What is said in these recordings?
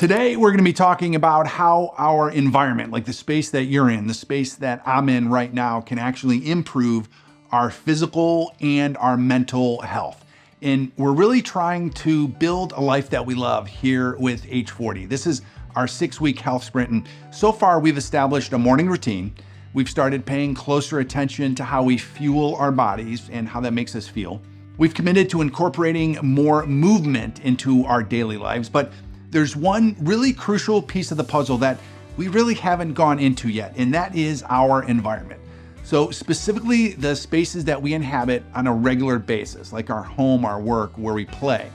Today, we're going to be talking about how our environment, like the space that you're in, the space that I'm in right now, can actually improve our physical and our mental health. And we're really trying to build a life that we love here with H40. This is our 6-week health sprint. And so far, we've established a morning routine. We've started paying closer attention to how we fuel our bodies and how that makes us feel. We've committed to incorporating more movement into our daily lives, but there's one really crucial piece of the puzzle that we really haven't gone into yet, and that is our environment. So specifically the spaces that we inhabit on a regular basis, like our home, our work, where we play.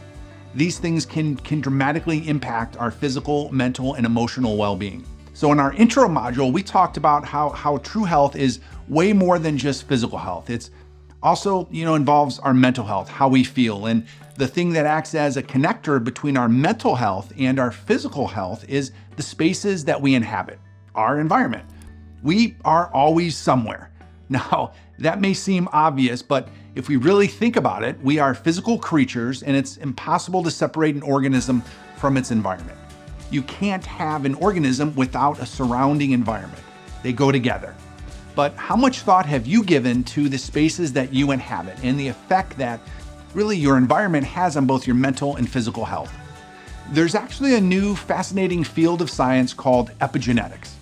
These things can dramatically impact our physical, mental, and emotional well-being. So in our intro module, we talked about how true health is way more than just physical health. It's also, involves our mental health, how we feel. And the thing that acts as a connector between our mental health and our physical health is the spaces that we inhabit, our environment. We are always somewhere. Now, that may seem obvious, but if we really think about it, we are physical creatures and it's impossible to separate an organism from its environment. You can't have an organism without a surrounding environment. They go together. But how much thought have you given to the spaces that you inhabit and the effect that really your environment has on both your mental and physical health? There's actually a new fascinating field of science called epigenetics.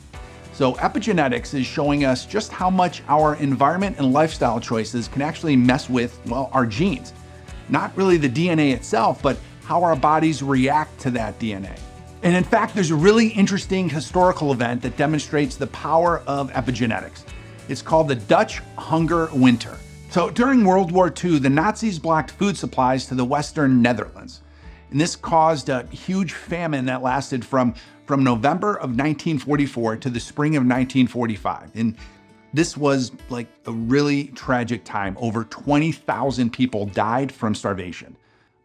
So epigenetics is showing us just how much our environment and lifestyle choices can actually mess with, our genes. Not really the DNA itself, but how our bodies react to that DNA. And in fact, there's a really interesting historical event that demonstrates the power of epigenetics. It's called the Dutch Hunger Winter. So during World War II, the Nazis blocked food supplies to the Western Netherlands. And this caused a huge famine that lasted from November of 1944 to the spring of 1945. And this was like a really tragic time. Over 20,000 people died from starvation.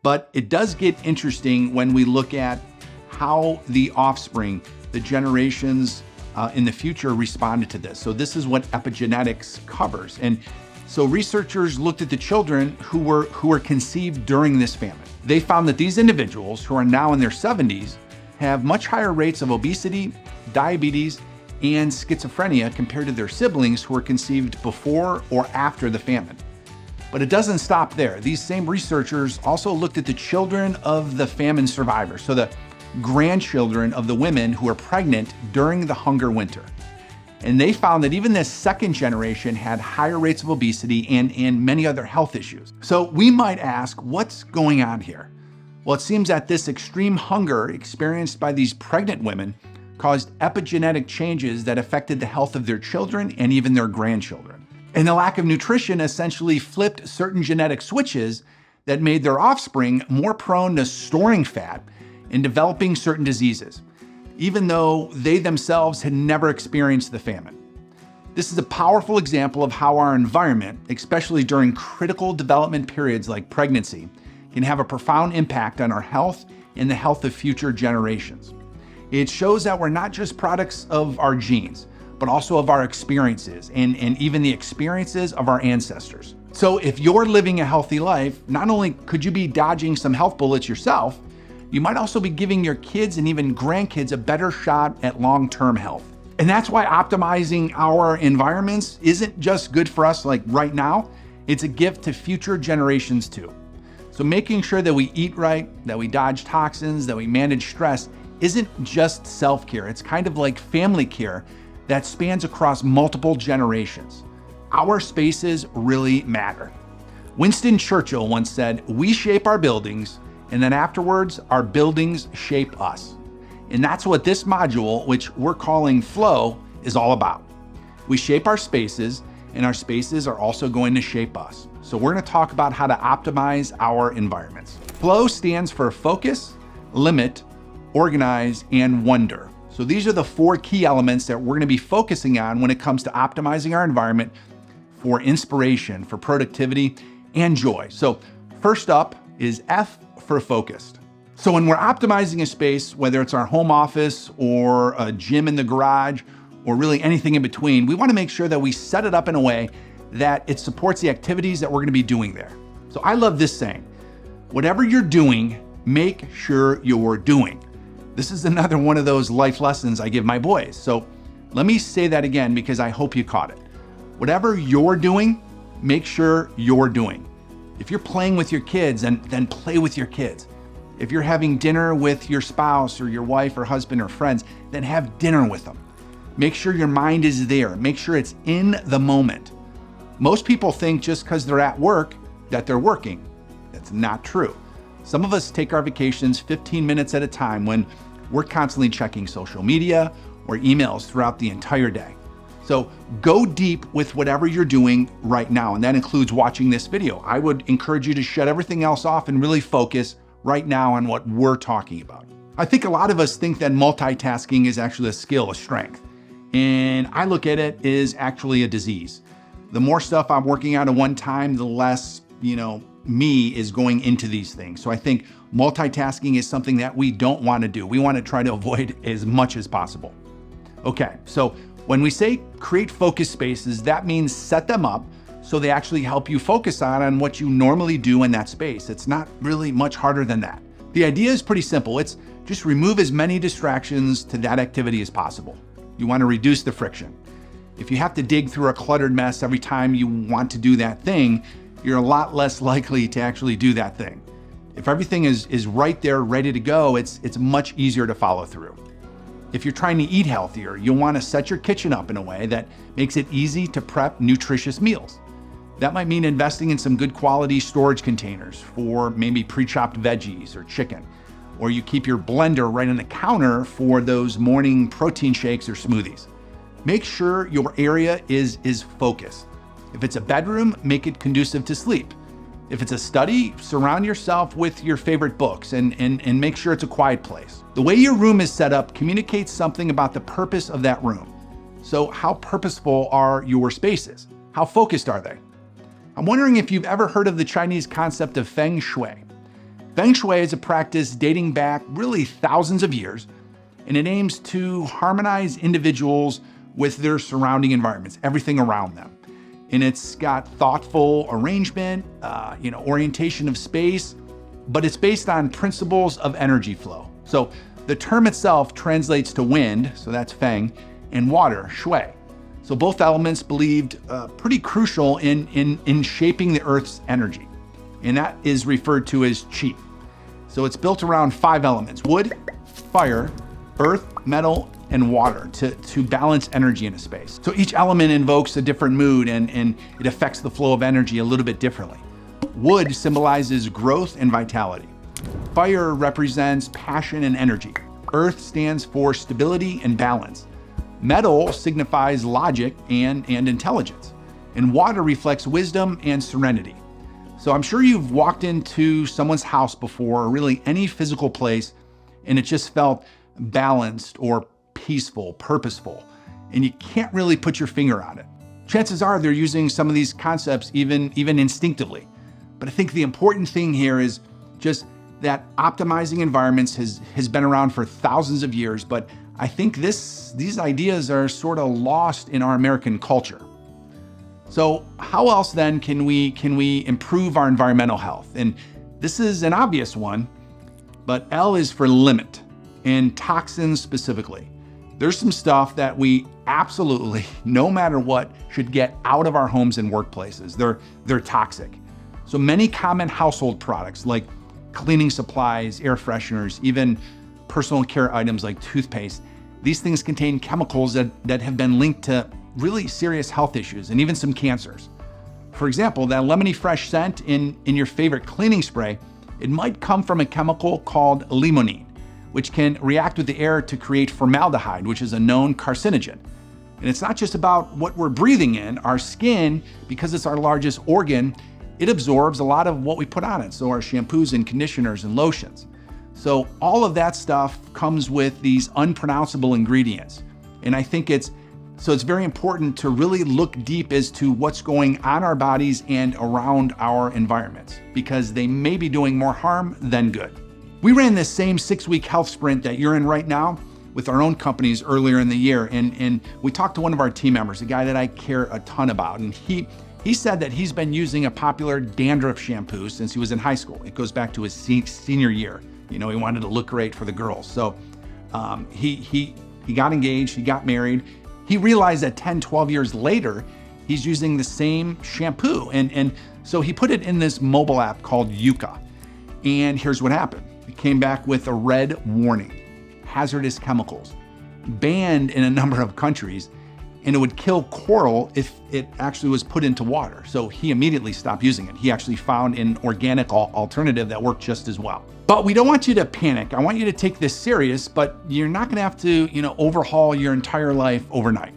But it does get interesting when we look at how the offspring, the generations in the future responded to this. So this is what epigenetics covers. And so researchers looked at the children who were conceived during this famine. They found that these individuals, who are now in their 70s, have much higher rates of obesity, diabetes, and schizophrenia compared to their siblings who were conceived before or after the famine. But it doesn't stop there. These same researchers also looked at the children of the famine survivors, so the grandchildren of the women who were pregnant during the hunger winter. And they found that even this second generation had higher rates of obesity and many other health issues. So we might ask, what's going on here? Well, it seems that this extreme hunger experienced by these pregnant women caused epigenetic changes that affected the health of their children and even their grandchildren. And the lack of nutrition essentially flipped certain genetic switches that made their offspring more prone to storing fat and developing certain diseases, even though they themselves had never experienced the famine. This is a powerful example of how our environment, especially during critical development periods like pregnancy, can have a profound impact on our health and the health of future generations. It shows that we're not just products of our genes, but also of our experiences and even the experiences of our ancestors. So if you're living a healthy life, not only could you be dodging some health bullets yourself, you might also be giving your kids and even grandkids a better shot at long-term health. And that's why optimizing our environments isn't just good for us like right now, it's a gift to future generations too. So making sure that we eat right, that we dodge toxins, that we manage stress isn't just self-care. It's kind of like family care that spans across multiple generations. Our spaces really matter. Winston Churchill once said, "We shape our buildings, and then afterwards, our buildings shape us." And that's what this module, which we're calling Flow, is all about. We shape our spaces, and our spaces are also going to shape us. So we're going to talk about how to optimize our environments. Flow stands for focus, limit, organize, and wonder. So these are the 4 key elements that we're going to be focusing on when it comes to optimizing our environment for inspiration, for productivity, and joy. So first up is F for focused. So when we're optimizing a space, whether it's our home office or a gym in the garage, or really anything in between, we want to make sure that we set it up in a way that it supports the activities that we're going to be doing there. So I love this saying, whatever you're doing, make sure you're doing. This is another one of those life lessons I give my boys. So let me say that again because I hope you caught it. Whatever you're doing, make sure you're doing. If you're playing with your kids, then play with your kids. If you're having dinner with your spouse or your wife or husband or friends, then have dinner with them. Make sure your mind is there. Make sure it's in the moment. Most people think just because they're at work that they're working. That's not true. Some of us take our vacations 15 minutes at a time when we're constantly checking social media or emails throughout the entire day. So go deep with whatever you're doing right now, and that includes watching this video. I would encourage you to shut everything else off and really focus right now on what we're talking about. I think a lot of us think that multitasking is actually a skill, a strength, and I look at it as actually a disease. The more stuff I'm working on at one time, the less, me is going into these things. So I think multitasking is something that we don't want to do. We want to try to avoid as much as possible. Okay, so when we say create focus spaces, that means set them up so they actually help you focus on what you normally do in that space. It's not really much harder than that. The idea is pretty simple. It's just remove as many distractions to that activity as possible. You want to reduce the friction. If you have to dig through a cluttered mess every time you want to do that thing, you're a lot less likely to actually do that thing. If everything is right there, ready to go, it's much easier to follow through. If you're trying to eat healthier, you'll want to set your kitchen up in a way that makes it easy to prep nutritious meals. That might mean investing in some good quality storage containers for maybe pre-chopped veggies or chicken, or you keep your blender right on the counter for those morning protein shakes or smoothies. Make sure your area is focused. If it's a bedroom, make it conducive to sleep. If it's a study, surround yourself with your favorite books and make sure it's a quiet place. The way your room is set up communicates something about the purpose of that room. So how purposeful are your spaces? How focused are they? I'm wondering if you've ever heard of the Chinese concept of Feng Shui. Feng Shui is a practice dating back really thousands of years, and it aims to harmonize individuals with their surrounding environments, everything around them. And it's got thoughtful arrangement, orientation of space, but it's based on principles of energy flow. So the term itself translates to wind, so that's Feng, and water, Shui. So both elements believed pretty crucial in shaping the Earth's energy, and that is referred to as Qi. So it's built around 5 elements: wood, fire, earth, metal, and water to balance energy in a space. So each element invokes a different mood and it affects the flow of energy a little bit differently. Wood symbolizes growth and vitality. Fire represents passion and energy. Earth stands for stability and balance. Metal signifies logic and intelligence. And water reflects wisdom and serenity. So I'm sure you've walked into someone's house before, or really any physical place, and it just felt balanced or peaceful, purposeful, and you can't really put your finger on it. Chances are they're using some of these concepts even instinctively. But I think the important thing here is just that optimizing environments has been around for thousands of years, but I think these ideas are sort of lost in our American culture. So how else then can we improve our environmental health? And this is an obvious one, but L is for limit, and toxins specifically. There's some stuff that we absolutely, no matter what, should get out of our homes and workplaces. They're toxic. So many common household products like cleaning supplies, air fresheners, even personal care items like toothpaste, these things contain chemicals that have been linked to really serious health issues and even some cancers. For example, that lemony fresh scent in your favorite cleaning spray, it might come from a chemical called limonene, which can react with the air to create formaldehyde, which is a known carcinogen. And it's not just about what we're breathing in. Our skin, because it's our largest organ, it absorbs a lot of what we put on it. So our shampoos and conditioners and lotions. So all of that stuff comes with these unpronounceable ingredients. And I think it's very important to really look deep as to what's going on our bodies and around our environments, because they may be doing more harm than good. We ran this same 6-week health sprint that you're in right now with our own companies earlier in the year. And we talked to one of our team members, a guy that I care a ton about. And he said that he's been using a popular dandruff shampoo since he was in high school. It goes back to his senior year. He wanted to look great for the girls. So He got engaged, he got married. He realized that 10, 12 years later, he's using the same shampoo. And so he put it in this mobile app called Yuka. And here's what happened. It came back with a red warning, hazardous chemicals, banned in a number of countries, and it would kill coral if it actually was put into water. So he immediately stopped using it. He actually found an organic alternative that worked just as well. But we don't want you to panic. I want you to take this serious, but you're not gonna have to, overhaul your entire life overnight.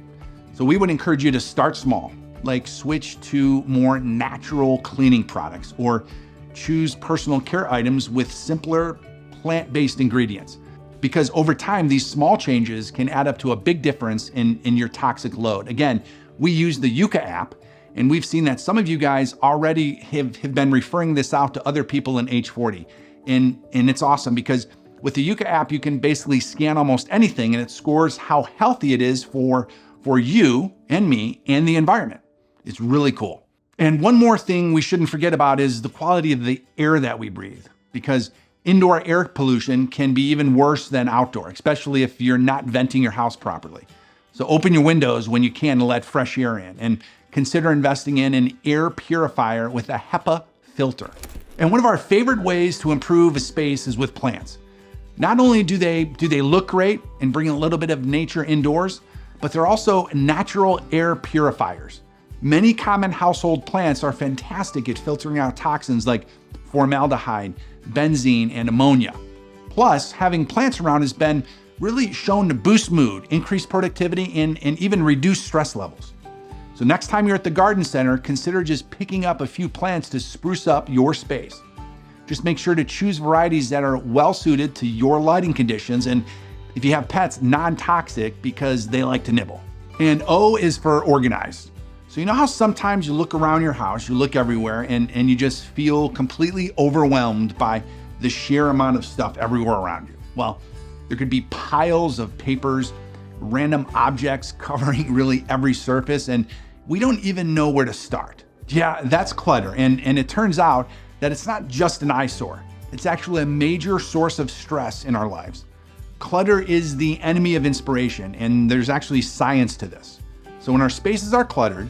So we would encourage you to start small, like switch to more natural cleaning products or choose personal care items with simpler plant-based ingredients. Because over time, these small changes can add up to a big difference in your toxic load. Again, we use the Yuka app, and we've seen that some of you guys already have been referring this out to other people in age 40. And it's awesome because with the Yuka app, you can basically scan almost anything and it scores how healthy it is for you and me and the environment. It's really cool. And one more thing we shouldn't forget about is the quality of the air that we breathe, because indoor air pollution can be even worse than outdoor, especially if you're not venting your house properly. So open your windows when you can to let fresh air in, and consider investing in an air purifier with a HEPA filter. And one of our favorite ways to improve a space is with plants. Not only do they look great and bring a little bit of nature indoors, but they're also natural air purifiers. Many common household plants are fantastic at filtering out toxins like formaldehyde, benzene, and ammonia. Plus, having plants around has been really shown to boost mood, increase productivity, and even reduce stress levels. So next time you're at the garden center, consider just picking up a few plants to spruce up your space. Just make sure to choose varieties that are well suited to your lighting conditions, and if you have pets, non-toxic, because they like to nibble. And O is for organized. So you know how sometimes you look around your house, you look everywhere, and you just feel completely overwhelmed by the sheer amount of stuff everywhere around you? Well, there could be piles of papers, random objects covering really every surface, and we don't even know where to start. Yeah, that's clutter, and it turns out that it's not just an eyesore. It's actually a major source of stress in our lives. Clutter is the enemy of inspiration, and there's actually science to this. So when our spaces are cluttered,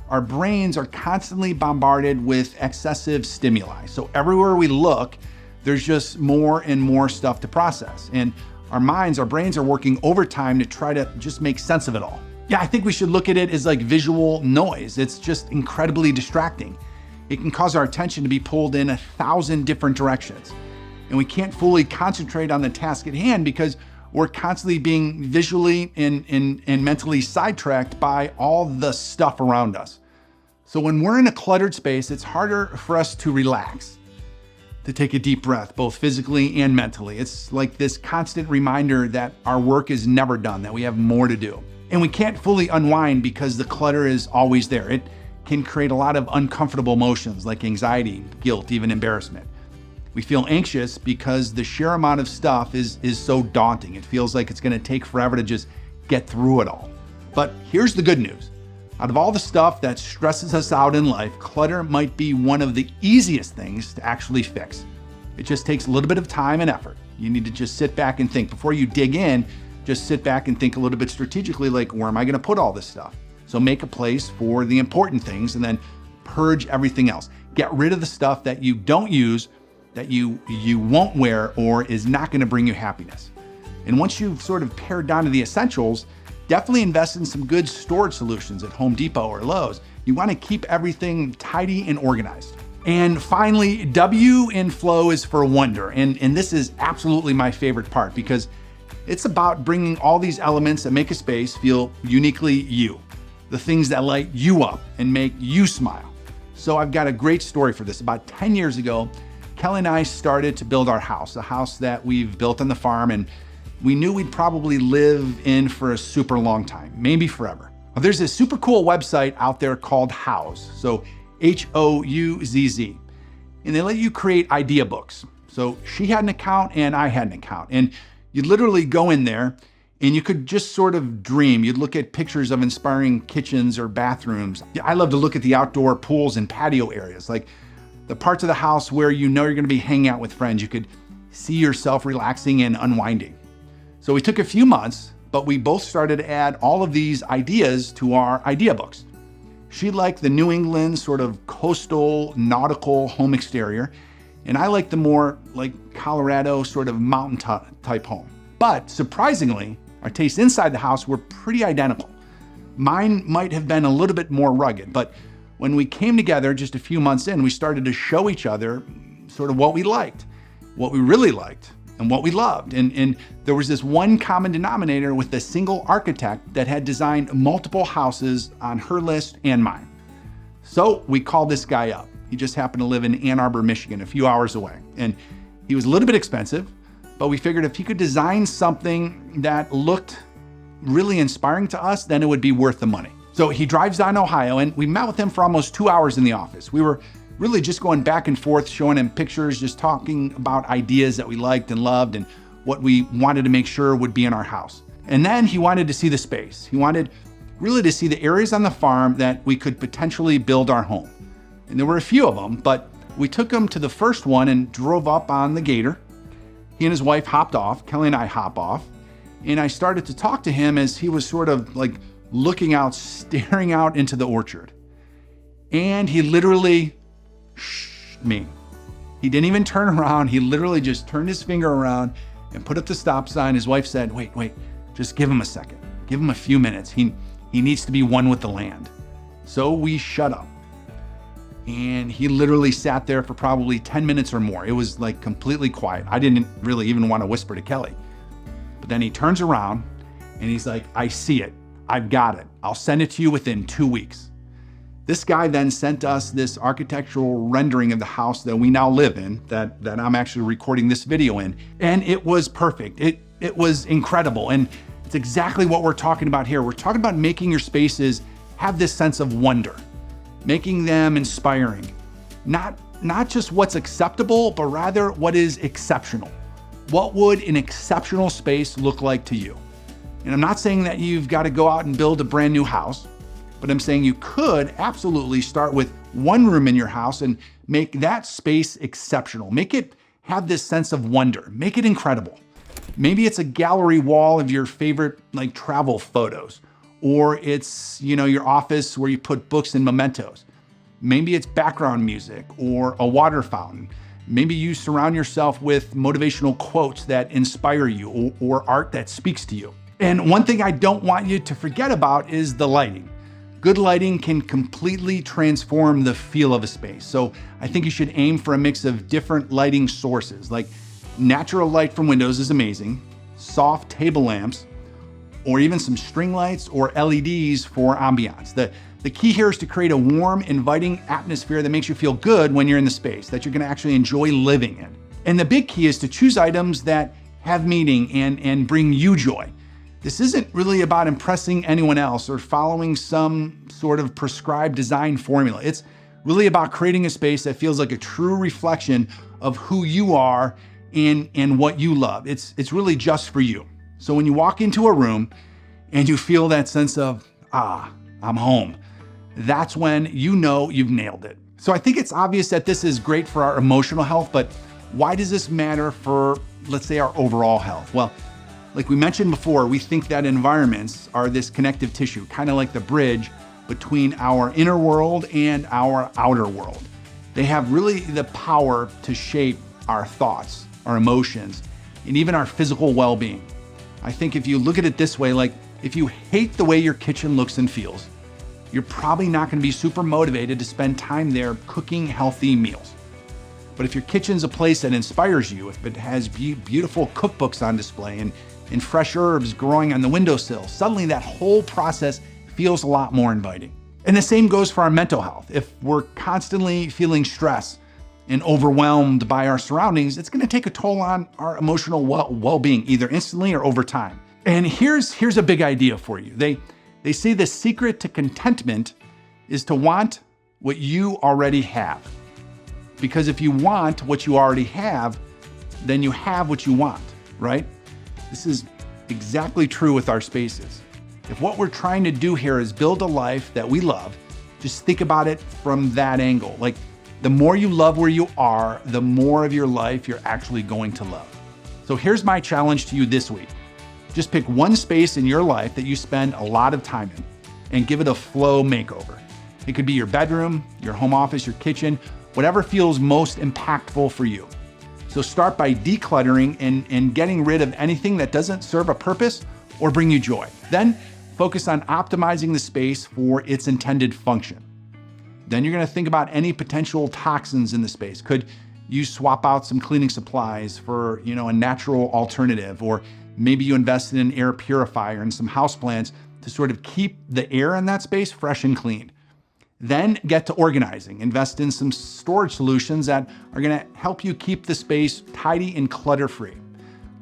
our brains are constantly bombarded with excessive stimuli. So everywhere we look, there's just more and more stuff to process. And our brains are working overtime to try to just make sense of it all. Yeah, I think we should look at it as like visual noise. It's just incredibly distracting. It can cause our attention to be pulled in 1,000 different directions. And we can't fully concentrate on the task at hand because we're constantly being visually and mentally sidetracked by all the stuff around us. So when we're in a cluttered space, it's harder for us to relax, to take a deep breath, both physically and mentally. It's like this constant reminder that our work is never done, that we have more to do. And we can't fully unwind because the clutter is always there. It can create a lot of uncomfortable emotions like anxiety, guilt, even embarrassment. We feel anxious because the sheer amount of stuff is so daunting. It feels like it's gonna take forever to just get through it all. But here's the good news. Out of all the stuff that stresses us out in life, clutter might be one of the easiest things to actually fix. It just takes a little bit of time and effort. You need to just sit back and think. Before you dig in, just sit back and think a little bit strategically, like, where am I gonna put all this stuff? So make a place for the important things and then purge everything else. Get rid of the stuff that you don't use, that you won't wear, or is not gonna bring you happiness. And once you've sort of pared down to the essentials, definitely invest in some good storage solutions at Home Depot or Lowe's. You wanna keep everything tidy and organized. And finally, W in flow is for wonder. And this is absolutely my favorite part because it's about bringing all these elements that make a space feel uniquely you. The things that light you up and make you smile. So I've got a great story for this. About 10 years ago, Kelly and I started to build our house, a house that we've built on the farm, and we knew we'd probably live in for a super long time, maybe forever. Well, there's a super cool website out there called Houzz, so Houzz, and they let you create idea books. So she had an account and I had an account, and you'd literally go in there and you could just sort of dream. You'd look at pictures of inspiring kitchens or bathrooms. I love to look at the outdoor pools and patio areas, like the parts of the house where you know you're gonna be hanging out with friends. You could see yourself relaxing and unwinding. So we took a few months, but we both started to add all of these ideas to our idea books. She liked the New England sort of coastal nautical home exterior, and I like the more like Colorado sort of mountain type home. But surprisingly, our tastes inside the house were pretty identical. Mine might have been a little bit more rugged, but when we came together just a few months in, we started to show each other sort of what we liked, what we really liked, and what we loved. And there was this one common denominator with a single architect that had designed multiple houses on her list and mine. So we called this guy up. He just happened to live in Ann Arbor, Michigan, a few hours away. And he was a little bit expensive, but we figured if he could design something that looked really inspiring to us, then it would be worth the money. So he drives down to Ohio, and we met with him for almost 2 hours in the office. We were really just going back and forth, showing him pictures, just talking about ideas that we liked and loved and what we wanted to make sure would be in our house. And then he wanted to see the space. He wanted really to see the areas on the farm that we could potentially build our home. And there were a few of them, but we took him to the first one and drove up on the gator. He and his wife hopped off, Kelly and I hop off, and I started to talk to him as he was sort of like looking out, staring out into the orchard. And he literally shh me. He didn't even turn around. He literally just turned his finger around and put up the stop sign. His wife said, wait, just give him a second. Give him a few minutes. He needs to be one with the land. So we shut up. And he literally sat there for probably 10 minutes or more. It was like completely quiet. I didn't really even want to whisper to Kelly. But then he turns around and he's like, I see it. I've got it. I'll send it to you within 2 weeks. This guy then sent us this architectural rendering of the house that we now live in, that I'm actually recording this video in. And it was perfect. It was incredible. And it's exactly what we're talking about here. We're talking about making your spaces have this sense of wonder, making them inspiring. Not just what's acceptable, but rather what is exceptional. What would an exceptional space look like to you? And I'm not saying that you've got to go out and build a brand new house, but I'm saying you could absolutely start with one room in your house and make that space exceptional. Make it have this sense of wonder. Make it incredible. Maybe it's a gallery wall of your favorite like travel photos, or it's, your office where you put books and mementos. Maybe it's background music or a water fountain. Maybe you surround yourself with motivational quotes that inspire you or art that speaks to you. And one thing I don't want you to forget about is the lighting. Good lighting can completely transform the feel of a space. So I think you should aim for a mix of different lighting sources, like natural light from windows is amazing, soft table lamps, or even some string lights or LEDs for ambiance. The key here is to create a warm, inviting atmosphere that makes you feel good when you're in the space, that you're gonna actually enjoy living in. And the big key is to choose items that have meaning and bring you joy. This isn't really about impressing anyone else or following some sort of prescribed design formula. It's really about creating a space that feels like a true reflection of who you are and what you love. It's really just for you. So when you walk into a room and you feel that sense of, I'm home, that's when you know you've nailed it. So I think it's obvious that this is great for our emotional health, but why does this matter for, let's say, our overall health? Well, like we mentioned before, we think that environments are this connective tissue, kind of like the bridge between our inner world and our outer world. They have really the power to shape our thoughts, our emotions, and even our physical well-being. I think if you look at it this way, like if you hate the way your kitchen looks and feels, you're probably not gonna be super motivated to spend time there cooking healthy meals. But if your kitchen's a place that inspires you, if it has beautiful cookbooks on display and fresh herbs growing on the windowsill, suddenly that whole process feels a lot more inviting. And the same goes for our mental health. If we're constantly feeling stress and overwhelmed by our surroundings, it's gonna take a toll on our emotional well-being, either instantly or over time. And here's a big idea for you. They say the secret to contentment is to want what you already have. Because if you want what you already have, then you have what you want, right? This is exactly true with our spaces. If what we're trying to do here is build a life that we love, just think about it from that angle. Like, the more you love where you are, the more of your life you're actually going to love. So here's my challenge to you this week. Just pick one space in your life that you spend a lot of time in and give it a flow makeover. It could be your bedroom, your home office, your kitchen, whatever feels most impactful for you. So start by decluttering and getting rid of anything that doesn't serve a purpose or bring you joy. Then focus on optimizing the space for its intended function. Then you're gonna think about any potential toxins in the space. Could you swap out some cleaning supplies for a natural alternative? Or maybe you invest in an air purifier and some houseplants to sort of keep the air in that space fresh and clean. Then get to organizing. Invest in some storage solutions that are gonna help you keep the space tidy and clutter-free.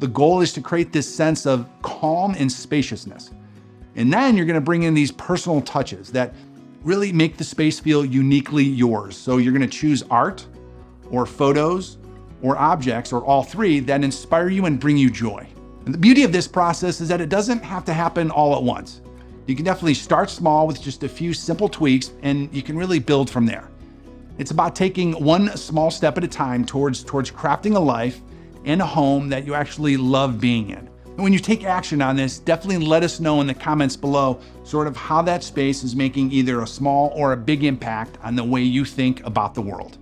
The goal is to create this sense of calm and spaciousness. And then you're gonna bring in these personal touches that really make the space feel uniquely yours. So you're gonna choose art or photos or objects or all three that inspire you and bring you joy. And the beauty of this process is that it doesn't have to happen all at once. You can definitely start small with just a few simple tweaks and you can really build from there. It's about taking one small step at a time towards crafting a life and a home that you actually love being in. And when you take action on this, definitely let us know in the comments below sort of how that space is making either a small or a big impact on the way you think about the world.